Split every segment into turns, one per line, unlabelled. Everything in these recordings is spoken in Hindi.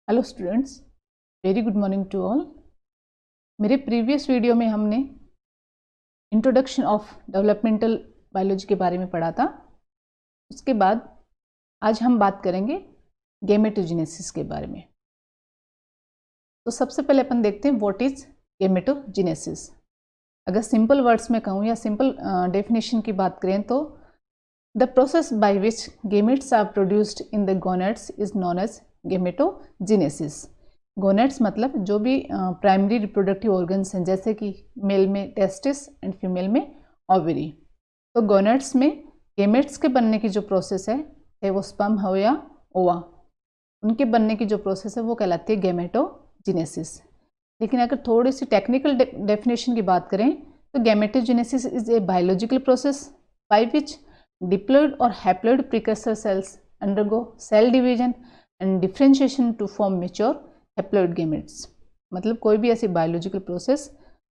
Hello students, very good morning to all. मेरे प्रीवियस वीडियो में हमने इंट्रोडक्शन ऑफ डेवलपमेंटल बायोलॉजी के बारे में पढ़ा था। उसके बाद आज हम बात करेंगे गैमेटोजेनेसिस के बारे में। तो सबसे पहले अपन देखते हैं व्हाट इज गैमेटोजेनेसिस। अगर सिंपल वर्ड्स में कहूँ या सिंपल डेफिनेशन की बात करें तो the process by which gametes are produced in the gonads is known as gametogenesis. Gonads मतलब जो भी प्राइमरी रिप्रोडक्टिव ऑर्गन्स हैं, जैसे कि मेल में टेस्टिस एंड फीमेल में ओवरी। तो गोनेड्स में गैमेट्स के बनने की जो प्रोसेस है वो स्पर्म हो या ओवा, उनके बनने की जो प्रोसेस है वो कहलाती है गैमेटोजेनेसिस। लेकिन अगर थोड़ी सी टेक्निकल डेफिनेशन की बात करें तो gametogenesis is a biological process by which diploid or haploid precursor cells undergo cell division and differentiation to form mature haploid gametes. मतलब कोई भी ऐसी बायोलॉजिकल प्रोसेस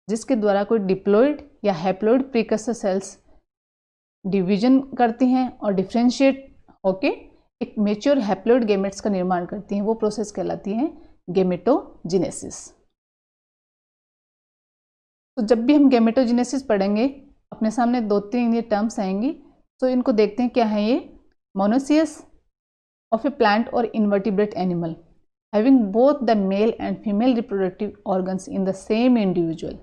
जिसके द्वारा कोई डिप्लॉयड या हैप्लॉयड प्रीकर्सर सेल्स डिवीजन करती हैं और डिफ्रेंशिएट होके एक मैच्योर हैप्लॉयड गैमेट्स का निर्माण करती हैं, वो प्रोसेस कहलाती है गैमेटोजेनेसिस। तो जब भी हम गैमेटोजेनेसिस पढ़ेंगे अपने सामने दो तीन ये टर्म्स आएंगी, तो इनको देखते हैं क्या है ये। Monoecious of a plant or invertebrate animal having both the male and female reproductive organs in the same individual।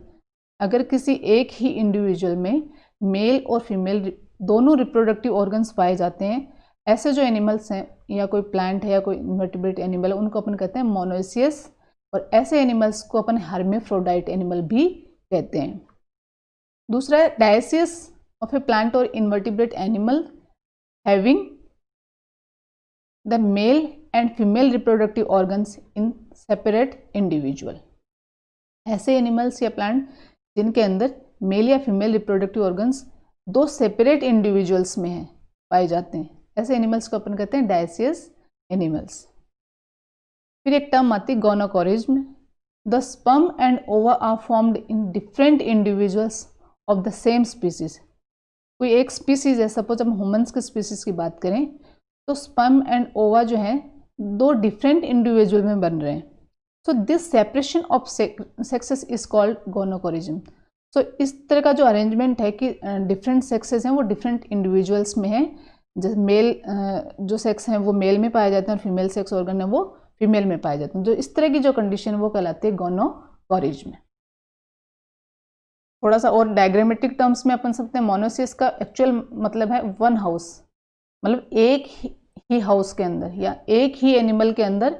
अगर किसी एक ही इंडिविजुअल में मेल और फीमेल दोनों रिप्रोडक्टिव ऑर्गन्स पाए जाते हैं, ऐसे जो एनिमल्स हैं या कोई प्लांट है या कोई इन्वर्टिब्रेट एनिमल है, उनको अपन कहते हैं मोनोसियस। और ऐसे एनिमल्स को अपन हर्मेफ्रोडाइट एनिमल भी कहते हैं। दूसरा है डायसियस ऑफ ए प्लांट और invertebrate animal having the male and female reproductive organs in separate individual। ऐसे एनिमल्स या प्लांट जिनके अंदर मेल या फीमेल रिप्रोडक्टिव ऑर्गन्स दो सेपरेट इंडिविजुअल्स में हैं पाए जाते हैं, ऐसे एनिमल्स को अपन कहते हैं डायसियस एनिमल्स। फिर एक टर्म आती है gonochorism. The sperm and ova are formed in different individuals of the same species. कोई एक स्पीसीज है, सपोज हम ह्यूमंस के स्पीसीज की बात करें तो स्पर्म एंड ओवा जो है दो डिफरेंट इंडिविजुअल में बन रहे हैं। So this separation of sexes is called gonochorism. So इस तरह का जो अरेंजमेंट है कि डिफरेंट सेक्सेस हैं वो डिफरेंट इंडिविजुअल्स में हैं। जैसे मेल जो सेक्स हैं वो मेल में पाए जाते हैं और फीमेल सेक्स ऑर्गन है वो फीमेल में पाए जाते हैं। जो इस तरह की जो कंडीशन है वो कहलाती है गोनोकोरिज्म। थोड़ा सा और डायग्रामेटिक टर्म्स में अपन सकते हैं, मोनोसियस का एक्चुअल मतलब है वन हाउस, मतलब एक ही हाउस के अंदर या एक ही एनिमल के अंदर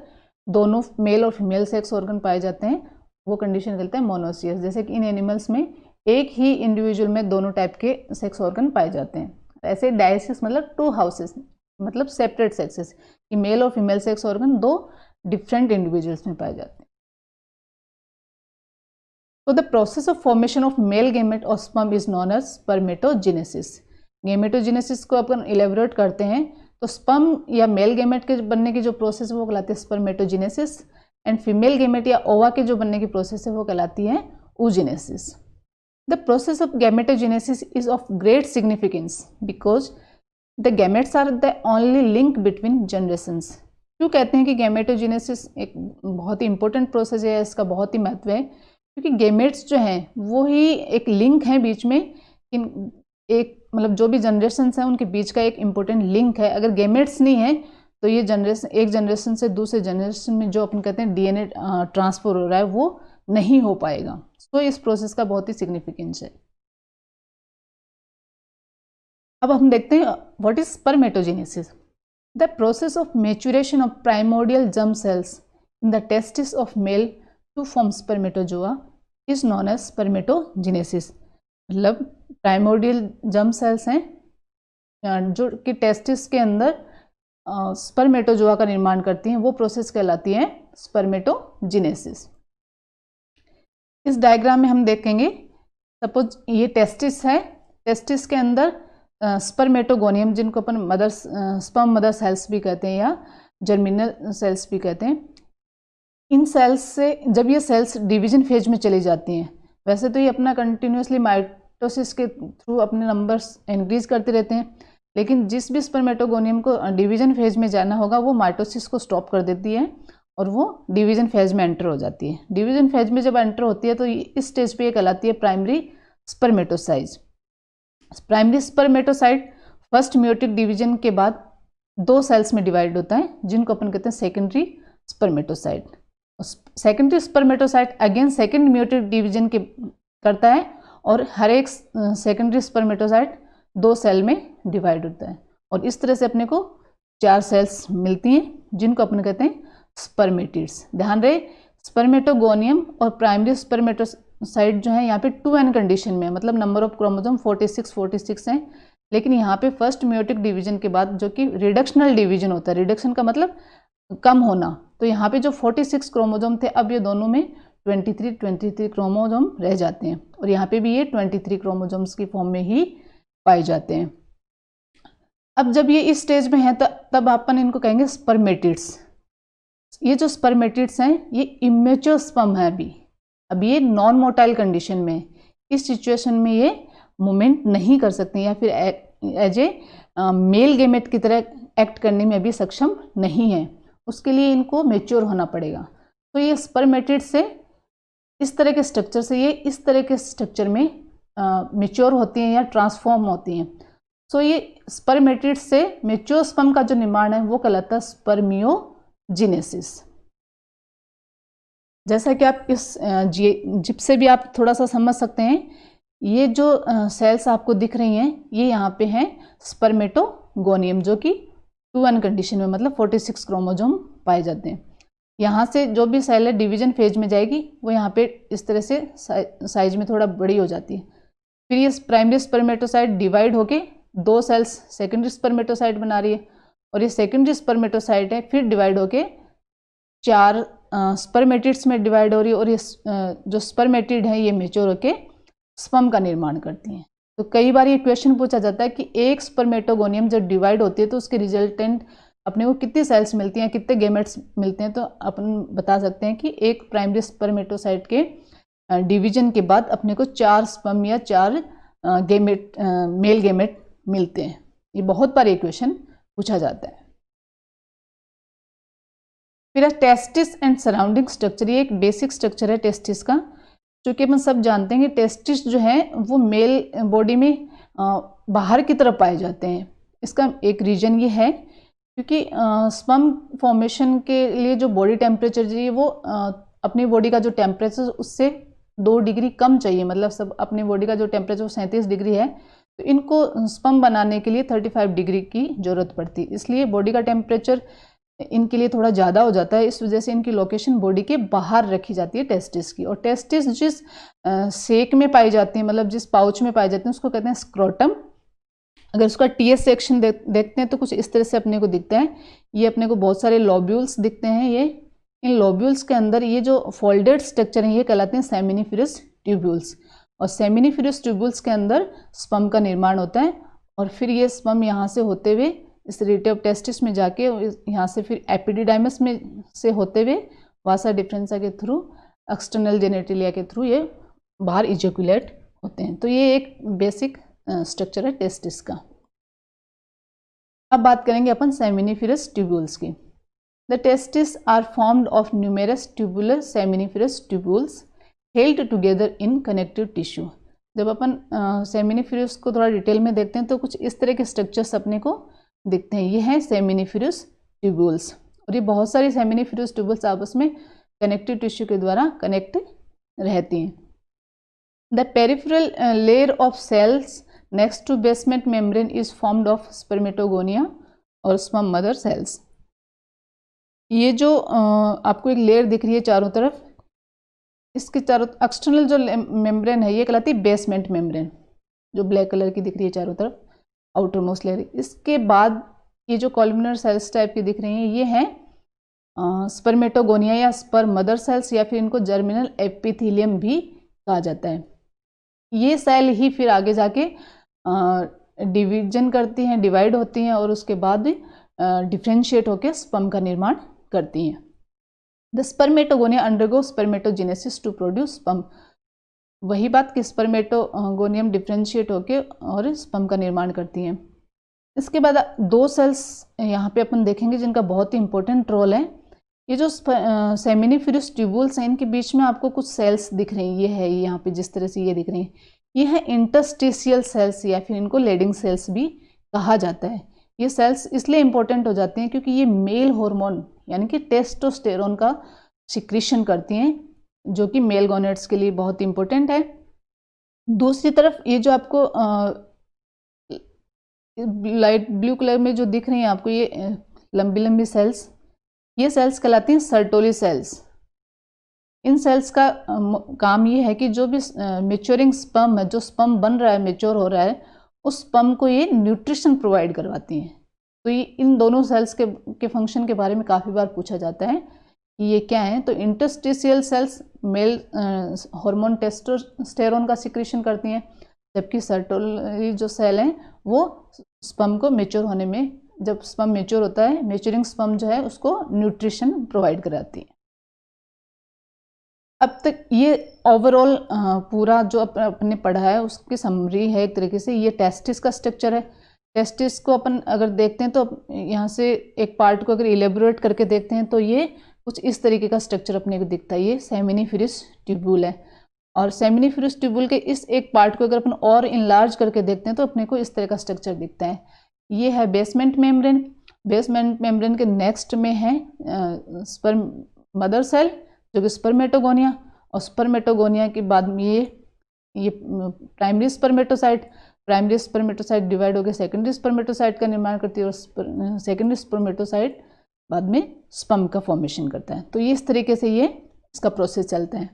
दोनों मेल और फीमेल सेक्स ऑर्गन पाए जाते हैं, वो कंडीशन कहते हैं मोनोसियस। जैसे कि इन एनिमल्स में एक ही इंडिविजुअल में दोनों टाइप के सेक्स ऑर्गन पाए जाते हैं। ऐसे डायसिस मतलब टू हाउसेस, मतलब सेपरेट सेक्सेस कि मेल और फीमेल सेक्स ऑर्गन दो डिफरेंट इंडिविजुअल्स में पाए जाते हैं। तो the process of formation of male gamete और sperm is known as spermatogenesis. Gametogenesis को अपन इलेबोरेट करते हैं तो स्पर्म या मेल गैमेट के बनने की जो प्रोसेस है वो कहलाती है स्पर्मेटोजेनेसिस, एंड फीमेल गैमेट या ओवा के जो बनने की प्रोसेस है वो कहलाती है oogenesis। The process of gametogenesis is of great significance because the gametes are the only link between generations. क्यों कहते हैं कि गैमेटोजेनेसिस एक बहुत ही इंपॉर्टेंट प्रोसेस है, इसका बहुत ही महत्व है, क्योंकि गैमेट्स जो हैं वो ही एक लिंक है बीच में, एक मतलब जो भी जनरेशन्स हैं उनके बीच का एक इम्पोर्टेंट लिंक है। अगर गैमेट्स नहीं है तो ये जनरेशन एक जनरेशन से दूसरे जनरेशन में जो अपन कहते हैं डीएनए ट्रांसफर हो रहा है वो नहीं हो पाएगा। तो इस प्रोसेस का बहुत ही सिग्निफिकेंस है। अब हम देखते हैं what is spermatogenesis. The process of maturation of primordial germ cells in the testis of male to form spermatozoa is known as spermatogenesis. मतलब प्राइमोर्डियल जर्म सेल्स हैं जो कि टेस्टिस के अंदर स्पर्मेटोजोआ का निर्माण करती हैं, वो प्रोसेस कहलाती है स्पर्मेटोजेनेसिस। इस डायग्राम में हम देखेंगे, सपोज ये टेस्टिस है, टेस्टिस के अंदर स्पर्मेटोगोनियम जिनको अपन मदर स्पर्म मदर सेल्स भी कहते हैं या जर्मिनल सेल्स भी कहते हैं, इन सेल्स से जब ये सेल्स डिवीजन फेज में चली जाती हैं, वैसे तो ये अपना कंटिन्यूसली माइटोसिस के थ्रू अपने नंबर्स इंक्रीज करते रहते हैं, लेकिन जिस भी स्पर्मेटोगोनियम को डिवीजन फेज में जाना होगा वो माइटोसिस को स्टॉप कर देती है और वो डिवीजन फेज में एंटर हो जाती है। डिवीजन फेज में जब एंटर होती है तो इस स्टेज पे ये कहलाती है primary spermatocytes. Primary spermatocyte first meiotic division के बाद 2 सेल्स में डिवाइड होता है, जिनको अपन कहते हैं secondary spermatocyte. Secondary spermatocyte again second meiotic division के करता है और हर एक सेकेंडरी स्पर्मेटोसाइट 2 सेल में डिवाइड होता है और इस तरह से अपने को 4 सेल्स मिलती हैं, जिनको अपन कहते हैं स्पर्मेटिड्स। ध्यान रहे, स्पर्मेटोगोनियम और प्राइमरी स्पर्मेटोसाइट जो है यहाँ पे 2n कंडीशन में, मतलब नंबर ऑफ क्रोमोसोम 46 हैं, लेकिन यहाँ पे फर्स्ट मेयोटिक डिवीजन के बाद जो कि रिडक्शनल डिवीजन होता है, रिडक्शन का मतलब कम होना, तो यहाँ पे जो 46 क्रोमोसोम थे अब ये दोनों में 23 क्रोमोसोम रह जाते हैं और यहाँ पे भी ये 23 क्रोमोसोम्स की फॉर्म में ही पाए जाते हैं। अब जब ये इस स्टेज में है तब अपन इनको कहेंगे स्पर्मेटिड्स। ये जो स्पर्मेटिड्स हैं ये इमेच्योर स्पर्म है, अभी ये नॉन मोटाइल कंडीशन में, इस सिचुएशन में ये मूवमेंट नहीं कर सकते या फिर एज ए मेल गेमेट की तरह एक्ट करने में अभी सक्षम नहीं है, उसके लिए इनको मेच्योर होना पड़ेगा। तो ये स्पर्मेटिड से इस तरह के स्ट्रक्चर से ये इस तरह के स्ट्रक्चर में मेच्योर होती हैं या ट्रांसफॉर्म होती हैं। सो ये स्पर्मेटिड से मेच्योर स्पर्म का जो निर्माण है वो कहलाता है स्पर्मियोजेनेसिस। जैसा कि आप इस जिप से भी आप थोड़ा सा समझ सकते हैं, ये जो सेल्स आपको दिख रही हैं ये यहाँ पे हैं स्पर्मेटोगोनियम, जो कि 2n कंडीशन में, मतलब 46 क्रोमोसोम पाए जाते हैं। यहाँ से जो भी सेल है डिवीजन फेज में जाएगी, वो यहाँ पे इस तरह से साइज में थोड़ा बड़ी हो जाती है। फिर ये प्राइमरी स्पर्मेटोसाइट डिवाइड होके 2 सेल्स सेकेंडरी स्पर्मेटोसाइट बना रही है और ये सेकेंडरी स्पर्मेटोसाइट है फिर डिवाइड होके 4 स्पर्मेटिड्स में डिवाइड हो रही है और ये जो स्पर्मेटिड है ये मेच्योर होके स्पर्म का निर्माण करती हैं। तो कई बार ये क्वेश्चन पूछा जाता है कि एक स्पर्मेटोगोनियम जब डिवाइड होती है तो उसके रिजल्टेंट अपने को कितनी सेल्स मिलती हैं, कितने गेमेट्स मिलते हैं। तो अपन बता सकते हैं कि एक प्राइमरी स्पर्मेटोसाइट के डिवीजन के बाद अपने को 4 स्पर्म या 4 गेमेट मेल गेमेट मिलते हैं। ये बहुत बार ये क्वेश्चन पूछा जाता है। फिर टेस्टिस एंड सराउंडिंग स्ट्रक्चर, ये एक बेसिक स्ट्रक्चर है टेस्टिस का, क्योंकि अपन सब जानते हैं कि टेस्टिस जो है वो मेल बॉडी में बाहर की तरफ पाए जाते हैं। इसका एक रीजन ये है क्योंकि स्पर्म फॉर्मेशन के लिए जो बॉडी टेम्परेचर चाहिए वो अपनी बॉडी का जो टेम्परेचर उससे 2 डिग्री कम चाहिए, मतलब सब अपनी बॉडी का जो टेम्परेचर 37 डिग्री है, तो इनको स्पर्म बनाने के लिए 35 डिग्री की ज़रूरत पड़ती है। इसलिए बॉडी का टेम्परेचर इनके लिए थोड़ा ज़्यादा हो जाता है, इस वजह से इनकी लोकेशन बॉडी के बाहर रखी जाती है टेस्टिस की। और टेस्टिस जिस सेक में पाई जाती है, मतलब जिस पाउच में पाई जाती है, उसको कहते हैं स्क्रोटम। अगर उसका टीएस सेक्शन देखते हैं तो कुछ इस तरह से अपने को दिखता है। ये अपने को बहुत सारे लॉब्यूल्स दिखते हैं। ये इन लॉब्यूल्स के अंदर ये जो फोल्डेड स्ट्रक्चर हैं ये कहलाते हैं सेमिनिफेरस ट्यूब्यूल्स, और सेमिनिफेरस ट्यूब्यूल्स के अंदर स्पर्म का निर्माण होता है। और फिर ये स्पर्म यहाँ से होते हुए इस रेटे ऑफ टेस्टिस में जाके यहाँ से फिर एपिडिडाइमस में से होते हुए वासा डिफरेंसा के थ्रू एक्सटर्नल जेनेटिलिया के थ्रू ये बाहर इजैकुलेट होते हैं। तो ये एक बेसिक स्ट्रक्चर है टेस्टिस का। अब बात करेंगे अपन सेमिनिफेरस ट्यूब्यूल्स की। The testis are formed of numerous tubular seminiferous tubules held together in connective tissue. जब अपन सेमिनिफेरस को थोड़ा डिटेल में देखते हैं तो कुछ इस तरह के स्ट्रक्चर्स अपने को दिखते हैं। ये हैं सेमिनिफेरस ट्यूब्यूल्स, और ये बहुत सारी सेमिनिफेरस ट्यूब्यूल्स आपस में कनेक्टिव टिश्यू के द्वारा कनेक्ट रहती हैं। The peripheral layer of cells next to basement membrane is formed of spermatogonia और स्पर्म मदर सेल्स। ये जो आपको एक लेयर दिख रही है चारों तरफ, इसके चारों एक्सटर्नल जो मेम्ब्रेन है ये कहलाती है बेसमेंट मेम्ब्रेन, जो ब्लैक कलर की दिख रही है चारों तरफ आउटर मोस्ट लेयर। इसके बाद ये जो कॉलमनर सेल्स टाइप की दिख रही हैं ये हैं स्पर्मेटोगोनिया या स्पर्म मदर सेल्स, या फिर इनको जर्मिनल एपिथेलियम भी कहा जाता है। ये सेल ही फिर आगे जाके डिवीजन करती हैं, डिवाइड होती हैं और उसके बाद डिफ्रेंशिएट होकर स्पर्म का निर्माण करती हैं। The spermatogonia undergo spermatogenesis to produce sperm. वही बात कि स्पर्मेटोगोनियम डिफ्रेंशिएट होके और स्पर्म का निर्माण करती हैं। इसके बाद 2 सेल्स यहाँ पे अपन देखेंगे जिनका बहुत ही इंपॉर्टेंट रोल है। ये जो सेमिनिफेरस ट्यूबुल्स हैं इनके बीच में आपको कुछ सेल्स दिख रही हैं, ये है यहाँ पे जिस तरह से ये दिख रही हैं, ये है इंटरस्टिशियल सेल्स या फिर इनको लेडिंग सेल्स भी कहा जाता है। ये सेल्स इसलिए इंपॉर्टेंट हो जाती हैं क्योंकि ये मेल हार्मोन यानी कि टेस्टोस्टेरोन का सिक्रीशन करती हैं जो कि मेल गोनेड्स के लिए बहुत इंपॉर्टेंट है। दूसरी तरफ ये जो आपको लाइट ब्लू कलर में जो दिख रही हैं आपको ये लंबी लंबी सेल्स, ये सेल्स कहलाती हैं सर्टोली सेल्स। इन सेल्स का काम ये है कि जो भी मेच्योरिंग स्पर्म है, जो स्पर्म बन रहा है, मेच्योर हो रहा है, उस स्पर्म को ये न्यूट्रिशन प्रोवाइड करवाती हैं। तो ये इन दोनों सेल्स के फंक्शन के बारे में काफ़ी बार पूछा जाता है कि ये क्या है। तो interstitial cells male hormone testosterone का सिक्रीशन करती हैं, जबकि सर्टोली जो सेल हैं वो स्पर्म को मेच्योर होने में, जब स्पर्म मेच्योर होता है, मेच्योरिंग स्पर्म जो है उसको न्यूट्रिशन प्रोवाइड कराती है। अब तक ये ओवरऑल पूरा जो अपने पढ़ा है उसकी समरी है एक तरीके से। ये टेस्टिस का स्ट्रक्चर है। टेस्टिस को अपन अगर देखते हैं तो यहाँ से एक पार्ट को अगर इलेबोरेट करके देखते हैं तो ये कुछ इस तरीके का स्ट्रक्चर अपने को दिखता है। ये सेमिनिफेरस ट्यूब्यूल है और सेमिनिफेरस ट्यूब्यूल के इस एक पार्ट को अगर अपन और इनलार्ज करके देखते हैं तो अपने को इस तरह का स्ट्रक्चर दिखता है। ये है बेसमेंट मेम्ब्रेन। बेसमेंट मेम्ब्रेन के नेक्स्ट में है स्पर्म मदर सेल जो कि स्पर्मेटोगोनिया, और स्पर्मेटोगोनिया के बाद में ये प्राइमरी स्पर्मेटोसाइट डिवाइड होकर सेकेंडरी स्पर्मेटोसाइट का निर्माण करती है और सेकेंडरी स्पर्मेटोसाइट बाद में स्पर्म का फॉर्मेशन करता है। तो ये इस तरीके से ये इसका प्रोसेस चलता है।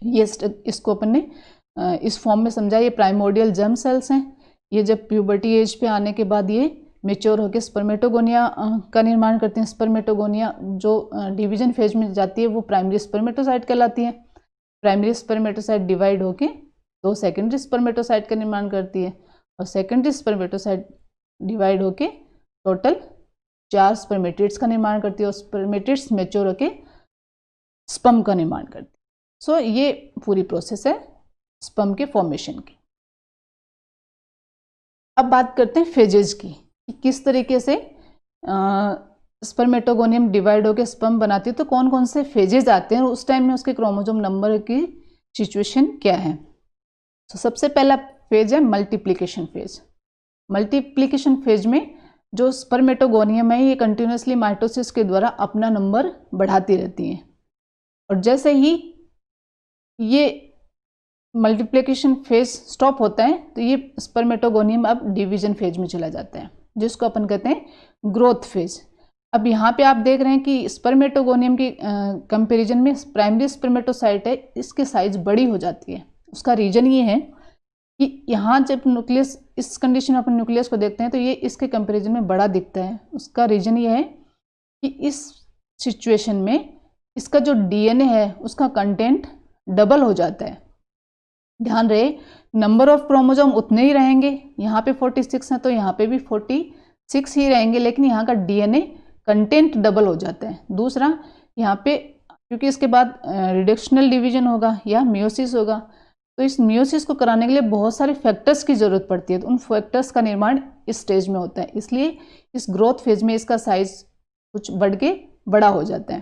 ये इसको अपन ने इस फॉर्म में समझा। ये प्राइमोर्डियल जर्म सेल्स हैं। ये जब प्यूबर्टी एज पे आने के बाद ये मेच्योर होकर स्पर्मेटोगोनिया का निर्माण करते हैं। स्पर्मेटोगोनिया जो डिवीजन फेज में जाती है वो प्राइमरी स्पर्मेटोसाइट कहलाती है। प्राइमरी स्पर्मेटोसाइट डिवाइड होकर दो सेकेंडरी स्पर्मेटोसाइट का निर्माण करती है और सेकेंडरी स्पर्मेटोसाइट डिवाइड होकर टोटल 4 स्पर्मेटिड्स का निर्माण करती है और स्पर्मेटिड्स मेच्योर होकर स्पर्म का निर्माण करती है। सो ये पूरी प्रोसेस है स्पर्म के फॉर्मेशन की। अब बात करते हैं फेजेज की, कि किस तरीके से स्पर्मेटोगोनियम डिवाइड होकर स्पर्म बनाती है, तो कौन कौन से फेजेज आते हैं और उस टाइम में उसके क्रोमोसोम नंबर की सिचुएशन क्या है। तो सबसे पहला फेज है मल्टीप्लिकेशन फेज। मल्टीप्लिकेशन फेज में जो स्पर्मेटोगोनियम है ये कंटिन्यूसली माइटोसिस के द्वारा अपना नंबर बढ़ाती रहती है और जैसे ही ये मल्टीप्लिकेशन फेज स्टॉप होता है तो ये स्पर्मेटोगोनियम अब डिवीजन फेज में चला जाता है जिसको अपन कहते हैं ग्रोथ फेज। अब यहाँ पे आप देख रहे हैं कि स्पर्मेटोगोनियम की कंपैरिजन में प्राइमरी स्पर्मेटोसाइट है इसकी साइज बड़ी हो जाती है। उसका रीजन ये है कि यहाँ जब न्यूक्लियस, इस कंडीशन में अपन न्यूक्लियस को देखते हैं तो ये इसके कंपैरिजन में बड़ा दिखता है। उसका रीजन ये है कि इस सिचुएशन में इसका जो डीएनए है उसका कंटेंट डबल हो जाता है। ध्यान रहे नंबर ऑफ क्रोमोसोम उतने ही रहेंगे, यहाँ पे 46 हैं तो यहाँ पे भी 46 ही रहेंगे, लेकिन यहाँ का डीएनए कंटेंट डबल हो जाता है। दूसरा यहाँ पे क्योंकि इसके बाद रिडक्शनल डिवीजन होगा या मियोसिस होगा, तो इस मियोसिस को कराने के लिए बहुत सारे फैक्टर्स की ज़रूरत पड़ती है, तो उन फैक्टर्स का निर्माण इस स्टेज में होता है। इसलिए इस ग्रोथ फेज में इसका साइज कुछ बढ़ के बड़ा हो जाता है।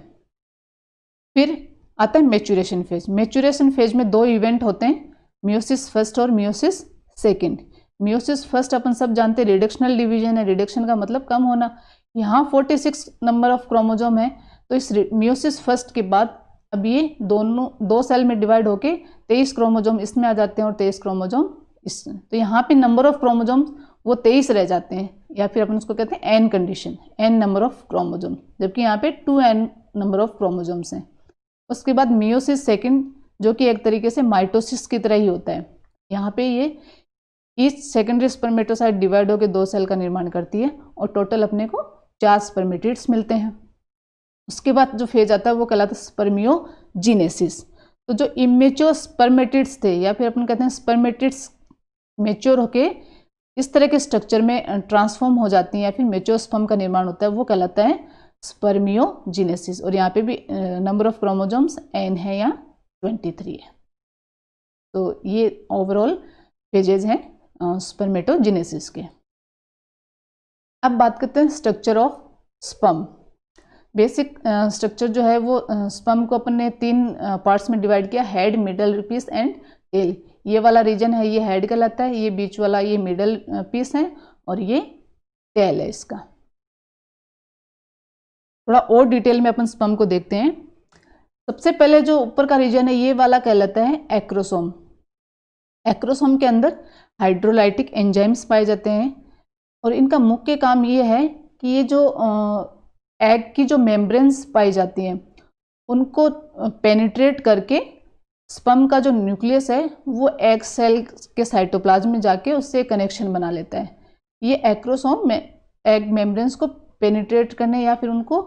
फिर आता है मैच्योरेशन फेज। मैच्योरेशन फेज में 2 इवेंट होते हैं, मियोसिस फर्स्ट और मियोसिस सेकेंड। मियोसिस फर्स्ट अपन सब जानते हैं रिडक्शनल डिवीजन है, रिडक्शन का मतलब कम होना। यहाँ 46 नंबर ऑफ क्रोमोसोम है, तो इस मियोसिस फर्स्ट के बाद अब ये दोनों 2 सेल में डिवाइड होके 23 क्रोमोसोम इसमें आ जाते हैं और 23 क्रोमोसोम इसमें। तो यहाँ पे नंबर ऑफ क्रोमोसोम वो 23 रह जाते हैं, या फिर अपन उसको कहते हैं n condition, n number of chromosome, जबकि यहाँ पे 2n नंबर ऑफ क्रोमोसोम्स हैं। उसके बाद मियोसिस सेकेंड जो कि एक तरीके से माइटोसिस की तरह ही होता है। यहाँ पे ये ईच सेकेंडरी स्पर्मेटोसाइट डिवाइड होकर 2 सेल का निर्माण करती है और टोटल अपने को 4 स्पर्मेटिड्स मिलते हैं। उसके बाद जो फेज आता है वो कहलाता है स्पर्मियोजेनेसिस। तो जो इमेच्योर स्पर्मेटिड्स थे या फिर अपन कहते हैं स्पर्मेटिड्स मेच्योर होके इस तरह के स्ट्रक्चर में ट्रांसफॉर्म हो जाती हैं या फिर मेच्योर स्पर्म का निर्माण होता है, वो कहलाता है स्पर्मियोजेनेसिस। और यहाँ पे भी नंबर ऑफ क्रोमोसोम्स n है या 23 है। तो ये ओवरऑल फेजेज हैं स्पर्मेटोजेनेसिस के। अब बात करते हैं structure of sperm. Basic structure जो है वो स्पर्म को अपने 3 पार्ट्स में डिवाइड किया, head, middle piece and tail. ये वाला रीजन है ये हेड कहलाता है, ये बीच वाला ये मिडल पीस है और ये टेल है इसका। थोड़ा और डिटेल में अपन स्पर्म को देखते हैं। सबसे पहले जो ऊपर का रीजन है ये वाला कहलाता है एक्रोसोम। एक्रोसोम के अंदर हाइड्रोलाइटिक एंजाइम्स पाए जाते हैं और इनका मुख्य काम ये है कि ये जो एग की जो मेम्ब्रेन्स पाई जाती हैं उनको पेनिट्रेट करके स्पर्म का जो न्यूक्लियस है वो एग सेल के साइटोप्लाज्म में जाके उससे कनेक्शन बना लेता है। ये एक्रोसोम में एग मेम्ब्रेन्स को पेनिट्रेट करने या फिर उनको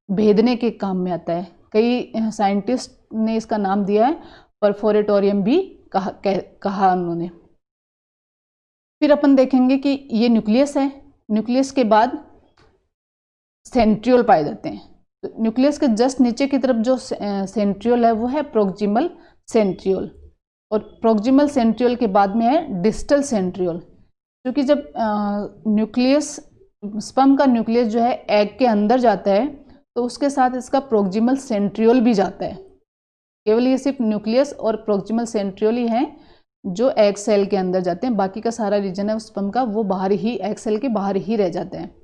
भेदने के काम में आता है। कई साइंटिस्ट ने इसका नाम दिया है परफोरेटोरियम भी कहा उन्होंने। फिर अपन देखेंगे कि ये न्यूक्लियस है, न्यूक्लियस के बाद सेंट्रियोल पाए जाते हैं। तो न्यूक्लियस के जस्ट नीचे की तरफ जो सेंट्रियोल है वो है प्रोक्सिमल सेंट्रियोल और प्रोक्सिमल सेंट्रियोल के बाद में है डिस्टल सेंट्रियोल। क्योंकि जब न्यूक्लियस स्पर्म का न्यूक्लियस जो है एग के अंदर जाता है तो उसके साथ इसका प्रोक्सिमल सेंट्रियोल भी जाता है। केवल ये सिर्फ न्यूक्लियस और प्रोक्सिमल सेंट्रियोल ही हैं जो एग सेल के अंदर जाते हैं, बाकी का सारा रीजन है स्पर्म का वो बाहर ही एग सेल के बाहर ही रह जाते हैं।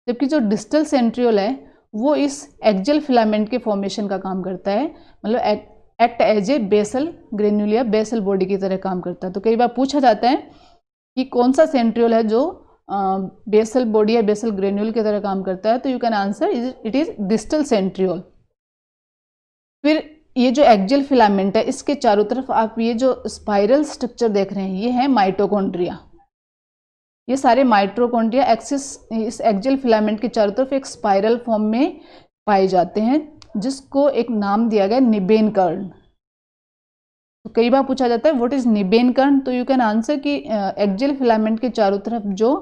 जबकि जो डिस्टल सेंट्रियोल है वो इस एक्जियल फिलामेंट के फॉर्मेशन का काम करता है, मतलब act as a basal granule या बेसल बॉडी की तरह काम करता है। तो कई बार पूछा जाता है कि कौन सा सेंट्रियोल है जो बेसल बॉडी या बेसल ग्रेन्यूल की तरह काम करता है, तो you can answer it is distal centriole. फिर ये जो एक्जियल फिलामेंट है इसके चारों तरफ आप ये जो स्पाइरल स्ट्रक्चर देख रहे हैं ये है माइटोकॉन्ड्रिया। ये सारे माइटोकॉन्ड्रिया एक्सिस इस एक्जियल फिलामेंट के चारों तरफ एक स्पाइरल फॉर्म में पाए जाते हैं जिसको एक नाम दिया गया निबेन कर्ण। तो कई बार पूछा जाता है व्हाट इज निबेन कर्ण, तो यू कैन आंसर कि एक्जियल फिलामेंट के चारों तरफ जो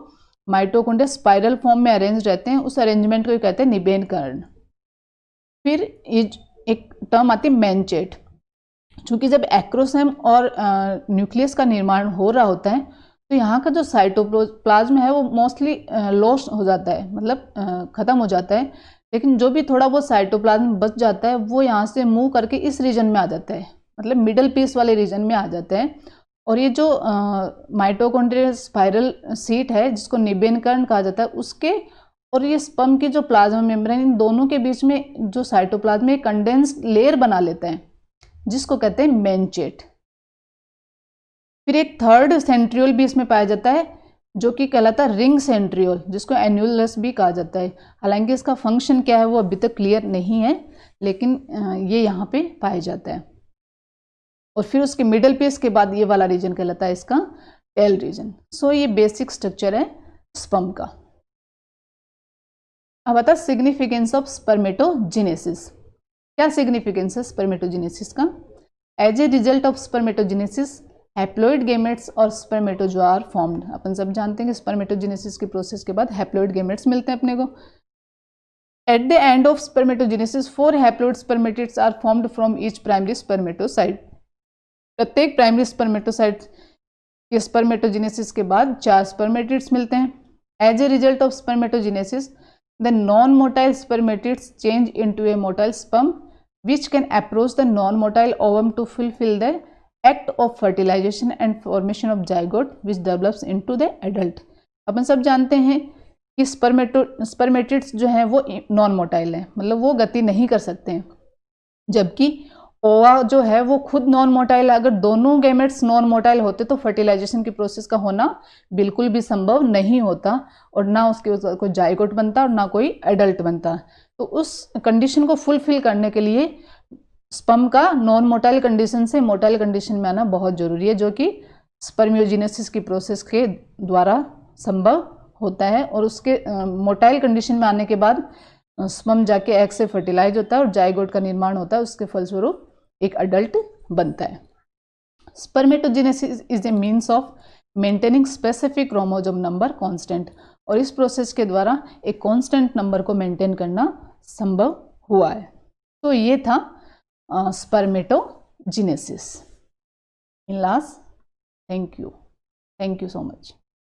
माइटोकॉन्ड्रिया स्पाइरल फॉर्म में अरेंज रहते हैं उस अरेंजमेंट को कहते हैं निबेन कर्ण। फिर ये एक टर्म आती है मेनचेट। चूँकि जब एक्रोसोम और न्यूक्लियस का निर्माण हो रहा होता है तो यहाँ का जो साइटोप्लाज्म है वो मोस्टली लॉस हो जाता है, मतलब ख़त्म हो जाता है, लेकिन जो भी थोड़ा बहुत साइटोप्लाज्म बच जाता है वो यहाँ से मूव करके इस रीजन में आ जाता है, मतलब मिडल पीस वाले रीजन में आ जाता है। और ये जो माइटोकॉन्ड्रियल स्पाइरल सीट है जिसको निबेन कर्ण कहा जाता है उसके और ये स्पर्म की जो प्लाज्मा मेम्ब्रेन इन दोनों के बीच में जो साइटोप्लाज्म में कंडेंस्ड लेयर बना लेते हैं जिसको कहते हैं मेनचेट। फिर एक थर्ड सेंट्रियोल भी इसमें पाया जाता है जो कि कहलाता है रिंग सेंट्रियोल जिसको एन्युलस भी कहा जाता है। हालांकि इसका फंक्शन क्या है वो अभी तक क्लियर नहीं है, लेकिन ये यहाँ पे पाया जाता है। और फिर उसके मिडल पीस के बाद ये वाला रीजन कहलाता है इसका टेल रीजन। सो ये बेसिक स्ट्रक्चर है स्पर्म का। अब आता है सिग्निफिकेंस ऑफ स्पर्मेटोजेनेसिस। क्या सिग्निफिकेंस है स्पर्मेटोजेनेसिस का? As a result of spermatogenesis haploid gametes और स्पर्मेटोजोआ आर फॉर्म्ड। अपन सब जानते हैं कि स्पर्मेटोजेनेसिस की प्रोसेस के बाद हैप्लॉइड गेमेट्स मिलते हैं अपने को। At the end of spermatogenesis 4 haploid spermatids are formed from each primary spermatocyte. प्रत्येक प्राइमरी स्पर्मेटोसाइट के स्पर्मेटोजेनेसिस के बाद 4 स्पर्मेटिड्स मिलते हैं। As a result of spermatogenesis the non-motile spermatids change into a motile sperm which can approach the non-motile ovum to fulfill the act of fertilization and formation of zygote which develops into the adult। अपन सब जानते हैं कि स्पर्मेटिड्स जो हैं वो नॉन मोटाइल हैं, मतलब वो गति नहीं कर सकते हैं, जबकि ओवा जो है वो खुद नॉन मोटाइल है। अगर दोनों गैमेट्स नॉन मोटाइल होते तो फर्टिलाइजेशन की प्रोसेस का होना बिल्कुल भी संभव नहीं होता और ना उसके कोई जाइगोट बनता और ना कोई एडल्ट बनता। तो उस कंडीशन को फुलफिल करने के लिए स्पर्म का नॉन मोटाइल कंडीशन से मोटाइल कंडीशन में आना बहुत ज़रूरी है, जो कि स्पर्मियोजेनेसिस की प्रोसेस के द्वारा संभव होता है। और उसके मोटाइल कंडीशन में आने के बाद स्पर्म जाके एग से फर्टिलाइज होता है और जाइगोट का निर्माण होता है, उसके फलस्वरूप एक अडल्ट बनता है। Spermatogenesis is a means of maintaining specific chromosome number constant, और इस प्रोसेस के द्वारा एक कांस्टेंट नंबर को मेंटेन करना संभव हुआ है। तो ये था spermatogenesis in last. Thank you so much.